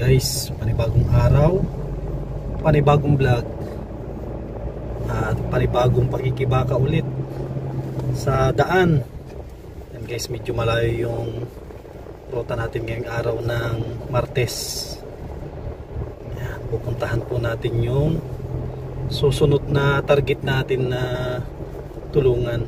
guys, panibagong araw, panibagong vlog at panibagong pakikibaka ulit sa daan. Yan guys, medyo malayo yung ruta natin ngayong araw ng Martes. Yan, pupuntahan po natin yung susunod na target natin na tulungan.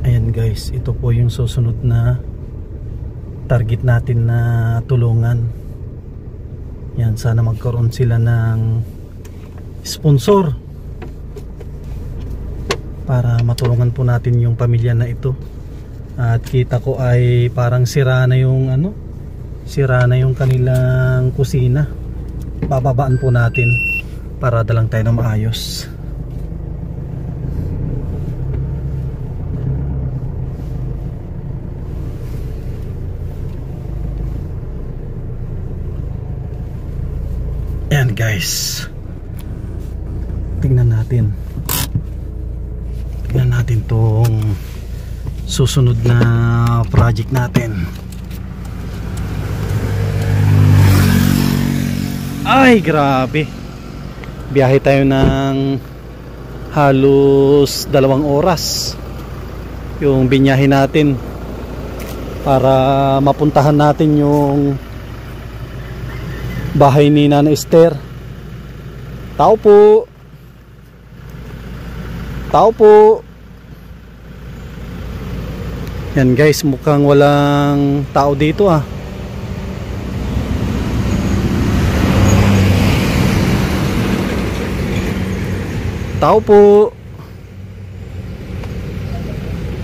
Ayan guys, ito po yung susunod na target natin na tulungan. Yan, sana magkaroon sila ng sponsor para matulungan po natin yung pamilya na ito. At kita ko ay parang sira na yung sira na yung kanilang kusina. Bababaan po natin para dalang tayo na maayos. Ayan guys, tingnan natin tong susunod na project natin. Ay grabe, biyahe tayo ng halos 2 oras yung binyahe natin para mapuntahan natin yung bahay ni Nana Esther. Tao po. Tao po. Yan guys, mukhang walang tao dito ah. Tao po.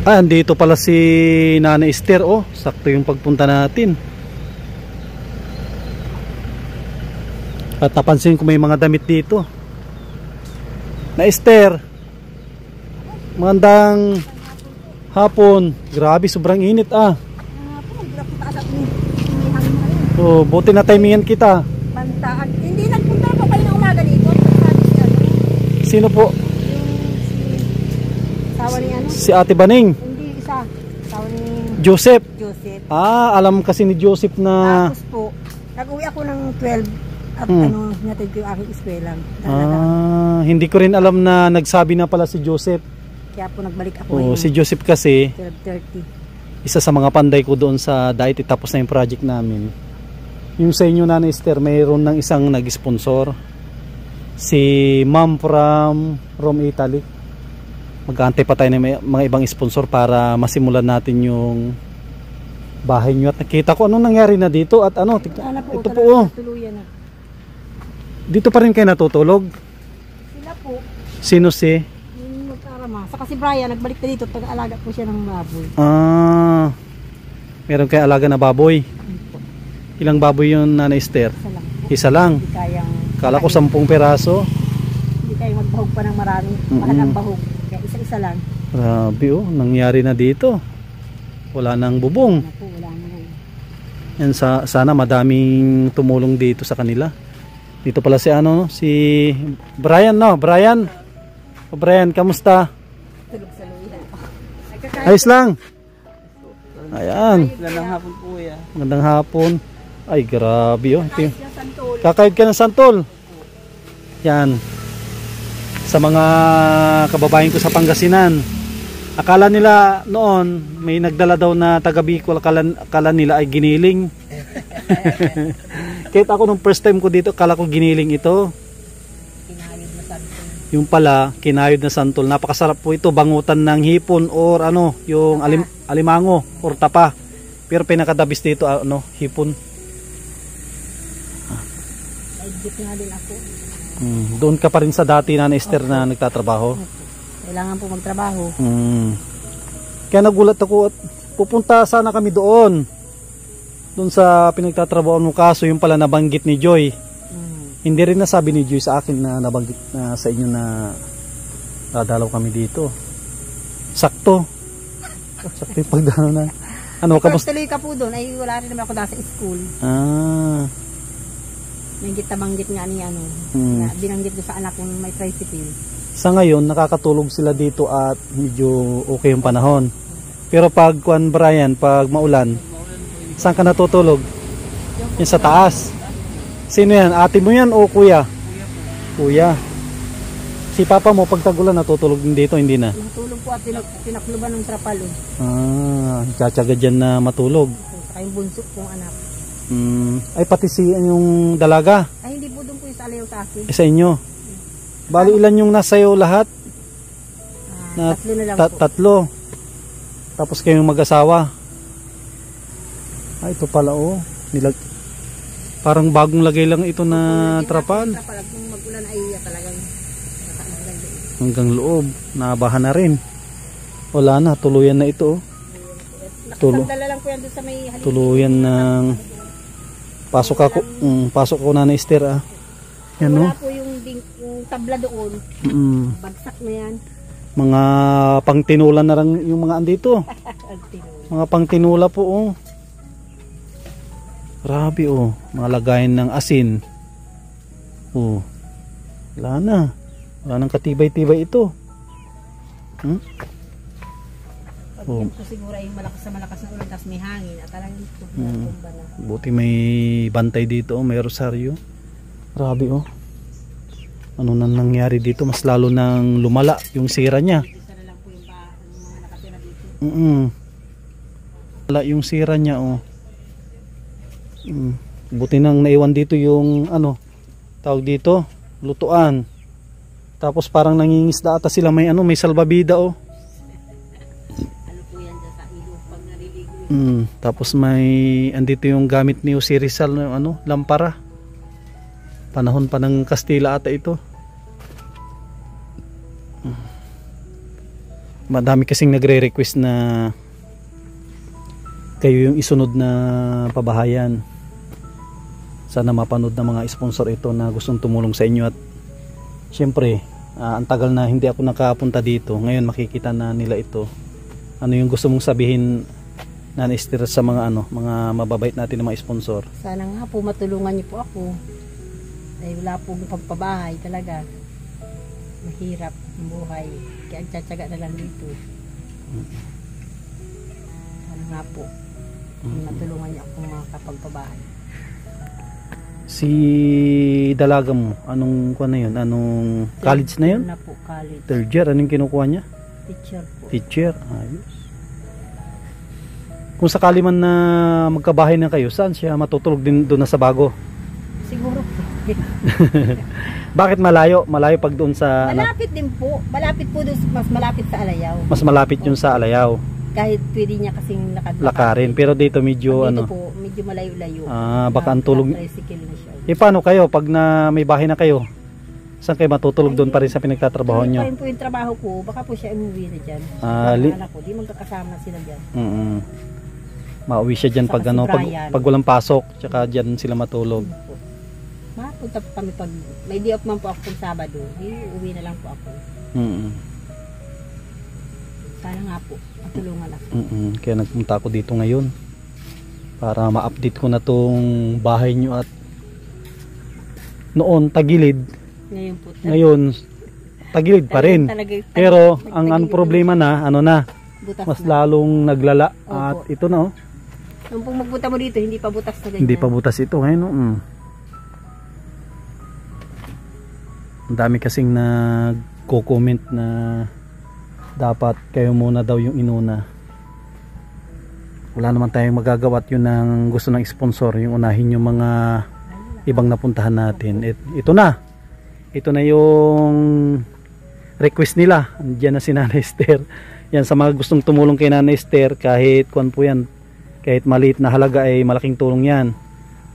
Ah, andito pala si Nana Esther. Oh, sakto yung pagpunta natin. At napansin ko may mga damit dito. Na Esther, magandang hapon. Grabe, sobrang init ah. Oh, buti na timingan kita. Bantaan. Hindi nagpunta pa kayo ng umaga dito. Sino po? Sawa ni ano? Si Ate Baning. Hindi, isa. Sawa ni Joseph. Joseph. Ah, alam kasi ni Joseph na. Tapos po, nag-uwi ako ng 12 at natid ko yung aking eskwela. Ah, hindi ko rin alam na nagsabi na pala si Joseph. Kaya po nagbalik ako. Oh, si Joseph kasi 12:30. isa sa mga panday ko doon sa diet, tapos na yung project namin. Yung sa inyo Nana Esther, mayroon ng isang nag-sponsor, si Ma'am from Rome, Italy. Mag-aantay pa tayo ng mga ibang sponsor para masimulan natin yung bahay nyo. At nakita ko anong nangyari na dito. At ano, ito po oh. Tuluyan na. Dito pa rin kayo natutulog? Sila po. Sino si? Yung magkarama. Saka si Brian, nagbalik na dito. Taga-alaga po siya ng baboy. Ah, meron kayo alaga na baboy? Ilang baboy yun Nana Esther? Isa lang po. Isa lang? Hindi kayang... Kala ko 10 peraso. Hindi kayang magbahog pa ng marami. Mahal ang bahog. Kaya isa-isa lang. Grabe oh, nangyari na dito. Wala nang bubong. Wala na. Yan, sana madaming tumulong dito sa kanila. Dito pala si si Brian, no? Brian. O Brian, kamusta? Tulog sa luya. Ayos lang. Ayan. Magandang hapon po ya. Magandang hapon. Ay, grabe oh. Kakayod ka ng santol. Yan. Sa mga kababayan ko sa Pangasinan, akala nila noon may nagdala daw na taga Bicol, akala nila ay giniling. Kahit ako nung first time ko dito, akala ko giniling ito. Kinayod na santol. Yung pala, kinayod na santol. Napakasarap po ito, bangutan ng hipon or yung alimango or tapa. Pero pinakadabis dito, hipon. Naigit nga din ako. Doon ka pa rin sa dati Nana Esther na nagtatrabaho? Kailangan po magtrabaho. Kaya nagulat ako at pupunta sana kami doon sa pinagtatrabaho mo, kaso yung pala nabanggit ni Joy. Hindi rin nasabi ni Joy sa akin na nabanggit na sa inyo na dadalaw kami dito. Sakto yung pagdano na. Kamusta? Tuloy ka po doon, ay wala rin naman ako nasa school. May banggit nga ni na binanggit ko sa anak kong may tricycle. Sa ngayon, nakakatulog sila dito at medyo okay yung panahon. Pero pag kuan Brian, pag maulan, saan ka natutulog? Yan sa taas. Sino yan? Ate mo yan o kuya? Kuya. Si papa mo pag tag-ulan natutulog din dito, hindi na? Natulog po at pinakluban ng trapal. Tsatsaga dyan na matulog. Saka yung bunso kong anak. Ay pati si yung dalaga? Ay hindi po doon po yung sa alayaw sa akin. Sa inyo? Bali ilan yung nasayo lahat? Tatlo na lang po. Tatlo. Tapos kayong mag-asawa. Ito pala parang bagong lagay lang ito na trapal. Kung mag-ulan ay talagang hanggang loob. Nabahan na rin. Wala na. Tuluyan na ito. Nakasandala lang po yan doon sa may haligi. Tuluyan ng pasok ako na Esther. Yan, wala po yung tabla doon. Bagsak na yan. Mga pangtinula na lang yung mga andito. Mga pangtinula po. Grabe mga lagayan ng asin. Wala na. Wala nang katibay-tibay ito. Pag yun po siguro ay malakas na ulan tapos may hangin at talagang tumba na. Buti may bantay dito, may rosaryo. Grabe ano nang nangyari dito, mas lalo nang lumala yung sira niya. Isa na lang po yung mga nakatira dito. Wala yung sira niya Buti nang naiwan dito yung tawag dito, lutuan. Tapos parang nangingisda ata sila, may salbabida Ano po yan dyan sa ilog pag naliligo. Tapos may andito yung gamit ni Jose Rizal lampara. Panahon pa ng Kastila ata ito. Madami kasing nagre-request na kayo yung isunod na pabahayan. Sana mapanood ng mga sponsor ito na gustong tumulong sa inyo. At syempre, ang tagal na hindi ako nakapunta dito. Ngayon makikita na nila ito. Ano yung gusto mong sabihin na Esther sa mga mga mababait natin ng mga sponsor? Sana nga po matulungan niyo po ako. Dahil wala po pagpabahay talaga. Mahirap ang buhay. Kaya ang tsatsaga na lang dito. Sana nga po. Matulungan niyo akong makapagpabahay. Si dalaga mo, anong kuha na yun? Anong college na yun? Na po, college. Third year, anong kinukuha niya? Teacher po. Teacher, ayos. Kung sakali man na magkabahay na kayo, saan siya matutulog din doon na sa bago? Siguro po. Bakit malayo? Malayo pag doon sa... Malapit din po. Malapit po doon, mas malapit sa Alayaw. Mas malapit yun sa Alayaw. Kahit pwede niya kasing lakarin. Pero dito medyo dito po, medyo malayo-layo. Baka ang tulog... Tricycle na siya. Paano kayo? Pag na may bahay na kayo, saan kayo matutulog doon pa rin sa pinagtatrabaho nyo? Ayun po yung trabaho ko, baka po siya umuwi na dyan. Anak ko, di magkakasama sila dyan. Mauwi siya dyan pag, si pag walang pasok, tsaka dyan sila matulog. Mapunta po kami pag may day off man po ako pag Sabado, uwi na lang po ako. Sana nga po, matulungan ako. Kaya nagpunta ako dito ngayon para ma-update ko na tong bahay nyo. At noon tagilid, ngayon tagilid pa rin. Pero ang problema na mas lalong naglala. At ito na nung pong magbuta mo dito, hindi pa butas na ganyan. Hindi pa butas ito ngayon. Ang dami kasing nagko-comment na dapat kayo muna daw yung inuna. Wala naman tayong magagawa at yun ang gusto ng sponsor, yung unahin yung mga ibang napuntahan natin. Ito na yung request nila. Andiyan na si Nanay Esther. Yan, sa mga gustong tumulong kay Nanay Esther, kahit kuan po yan, kahit maliit na halaga ay malaking tulong yan.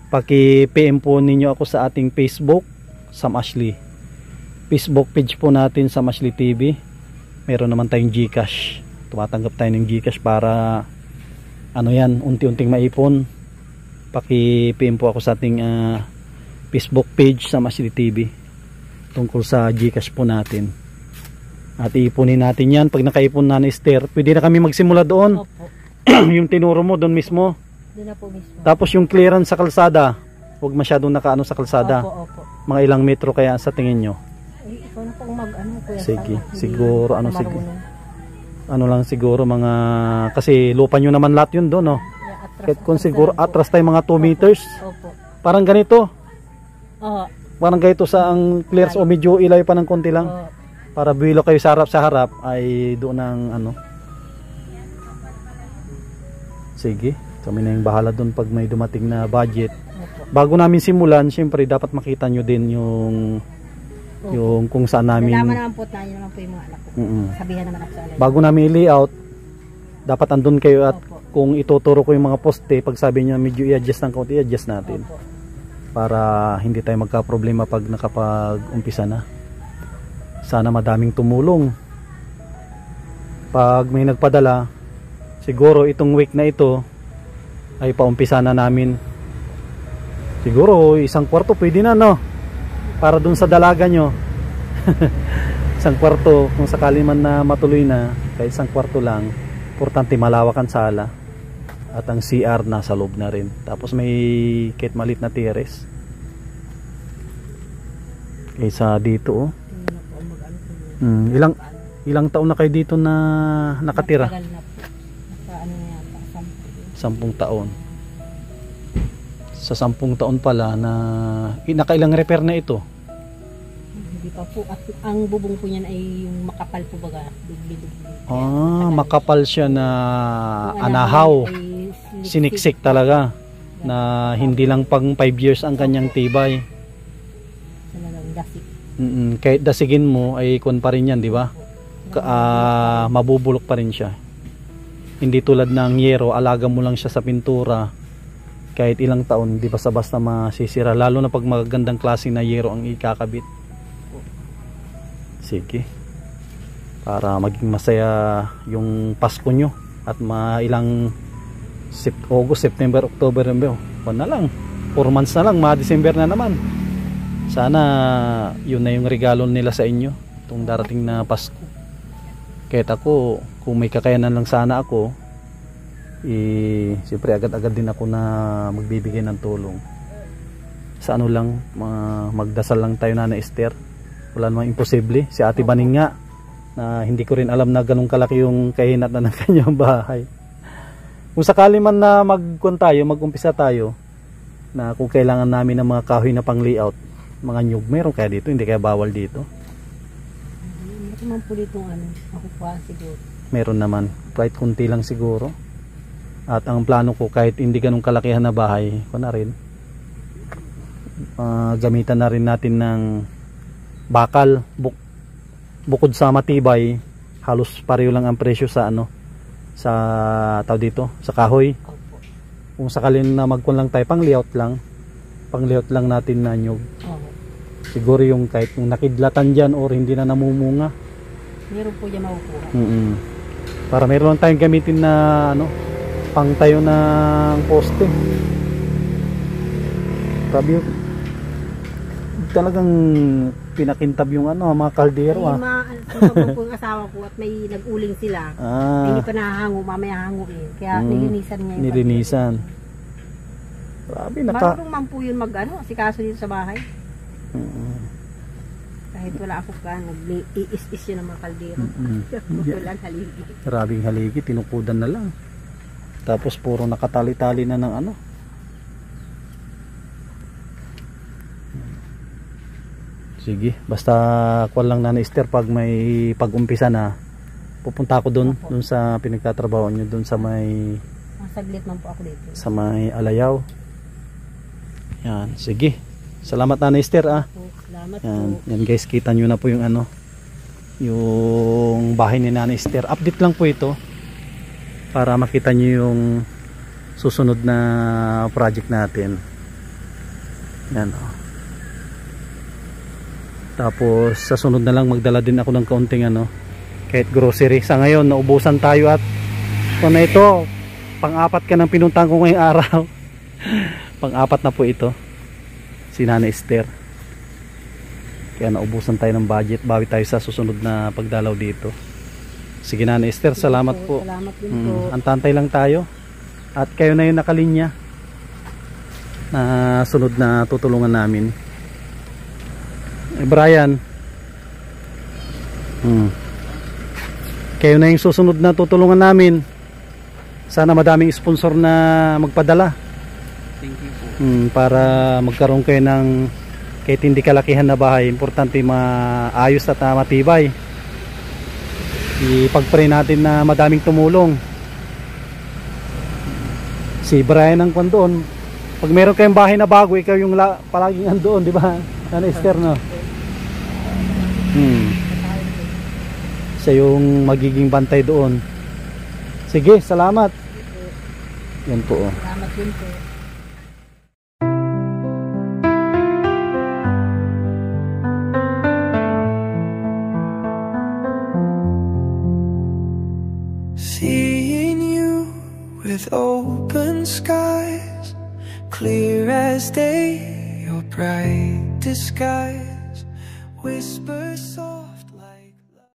Paki-PM po ninyo ako sa ating Facebook, Sam Ashley. Facebook page po natin, Sam Ashley TV. Meron naman tayong GCash. Tumatanggap tayo ng GCash para unti-unting maipon. Paki-PM po ako sa ating Facebook page, Sam Ashley TV, tungkol sa GCash po natin. At iipunin natin yan. Pag nakaipon na ni Esther, pwede na kami magsimula doon. Yung tinuro mo doon mismo. Doon na po mismo. Tapos yung clearance sa kalsada, huwag masyadong nakaano sa kalsada. Opo. Mga ilang metro kaya sa tingin nyo? Ay, ikaw na po ang mag-ano, Kuya Sige, Sam. Hindi siguro, ako siguro. marunong. Ano lang siguro mga, kasi lupa nyo naman lahat yun doon, no? Yeah, Kahit kung atras siguro na lang po. atras tayo mga 2 meters. Opo. Parang ganito. Oo. Parang ganito sa ang clears o medyo ilay pa ng konti lang. Oo. Para buwilo kayo sa harap ay doon ng ano. Sige, kami na yung bahala doon pag may dumating na budget. Opo. Bago namin simulan, syempre dapat makita nyo din yung kung saan namin. Nalaman naman po tayo naman po yung mga anak ko. Sabihan naman ako sa alay. Bago namin i-layout, dapat andun kayo at Opo. kung ituturo ko yung mga poste, pag sabi niya medyo i-adjust ng kaunti, i-adjust natin. Opo. Para hindi tayo magka-problema pag nakapag-umpisa na. Sana madaming tumulong. Pag may nagpadala, siguro itong week na ito ay paumpisa na namin. Siguro 1 kwarto pwede na, no? Para dun sa dalaga nyo. 1 kwarto, kung sakali man na matuloy na, kahit 1 kwarto lang, importante malawak ang sala. At ang CR nasa loob na rin. Tapos may kahit malit na terrace. Kaysa dito, oh. Ilang taon na kayo dito na nakatira? Matagal na po. Nasa ano na yata, 10 taon. Sa 10 taon pala na nakailang repair na ito? Hindi pa po. At ang bubong po niyan ay yung makapal po baga. Dugli-dugli. Makapal siya na Yung anahaw. ay Siniksik talaga. Na hindi lang pang 5 years ang kanyang tibay. Talagang dasik. Kahit dasigin mo ay kun pa rin yan, di ba? Mabubulok pa rin siya. Hindi tulad ng yero, alaga mo lang siya sa pintura. Kahit ilang taon, di basta-basta masisira. Lalo na pag magagandang klase na yero ang ikakabit. Sige. Para maging masaya yung Pasko nyo. At ilang August, September, October, November. Na lang. 4 months na lang, December na naman. Sana yun na yung regalo nila sa inyo itong darating na Pasko. Kahit ako, kung may kakayanan lang sana ako, siyempre agad-agad din ako na magbibigay ng tulong. Sa ano lang, magdasal lang tayo na Esther. Wala namang imposible. Si Ate Baning nga, na hindi ko rin alam na ganun kalaki yung kahinat na ng kanyang bahay. Kung sakali man na mag-umpisa tayo, na kung kailangan namin ng mga kahoy na pang layout, mga nyug, meron kaya dito? Hindi kaya bawal dito? Meron naman po dito makukuha siguro. Meron naman, kahit kunti lang siguro. At ang plano ko, kahit hindi ganun kalakihan na bahay, na rin, gamitan na rin natin ng bakal. Bukod sa matibay, halos pareho lang ang presyo sa sa dito, sa kahoy. Opo. Kung sakalin na magkun lang tayo, pang layout lang natin na nyug. Siguro yung kahit kung nakidlatan dyan or hindi na namumunga, meron po dyan makukuha. Para meron lang tayong gamitin na pang tayo ng poste. Grabe yun. Talagang pinakintab yung mga kaldero. Ay, po yung asawa ko at may nag-uling sila. Hindi pa nahango, mamaya hanguin. Kaya nilinisan niya yung nilinisan. Grabe, marunong man po yun asikaso dito sa bahay. Kahit wala ako nag-iis-is yun ng mga kaldero. Walang haligi. Maraming haligi, tinukudan na lang. Tapos puro nakatali-tali na ng Sige, basta kuwan lang na Esther pag may pag-umpisa na. Pupunta ako doon sa pinagtatrabaho niyo doon sa may saglit man po ako dito. Sa may Alayaw. Yan, sige. Salamat na Esther Salamat yan, po. yan guys, kita nyo na po yung yung bahay ni Nanay Esther. Update lang po ito para makita nyo yung susunod na project natin. Yan Tapos sa sunod na lang magdala din ako ng kaunting kahit grocery. Sa ngayon naubusan tayo at na ito pang-apat ka ng pinuntahan ko ngayong araw. Pang-apat na po ito si Nanay Esther. Kaya naubusan tayo ng budget. Bawi tayo sa susunod na pagdalaw dito. Sige Nanay Esther, salamat po. Salamat din po. Antantay lang tayo. At kayo na yung nakalinya na sunod na tutulungan namin. Brian, Kayo na yung susunod na tutulungan namin. Sana madaming sponsor na magpadala. Thank you po. Para magkaroon kayo ng kahit hindi kalakihan na bahay. Importante maayos at matibay. Ipag-pray natin na madaming tumulong. Si Brian ang kwan doon. Pag meron kayong bahay na bago, ikaw yung palaging andoon, di ba? Ano, Esther, no? Siya yung magiging bantay doon. Sige, salamat. Yan po. Salamat din po. Seeing you with open skies, clear as day, your bright disguise, whispers soft.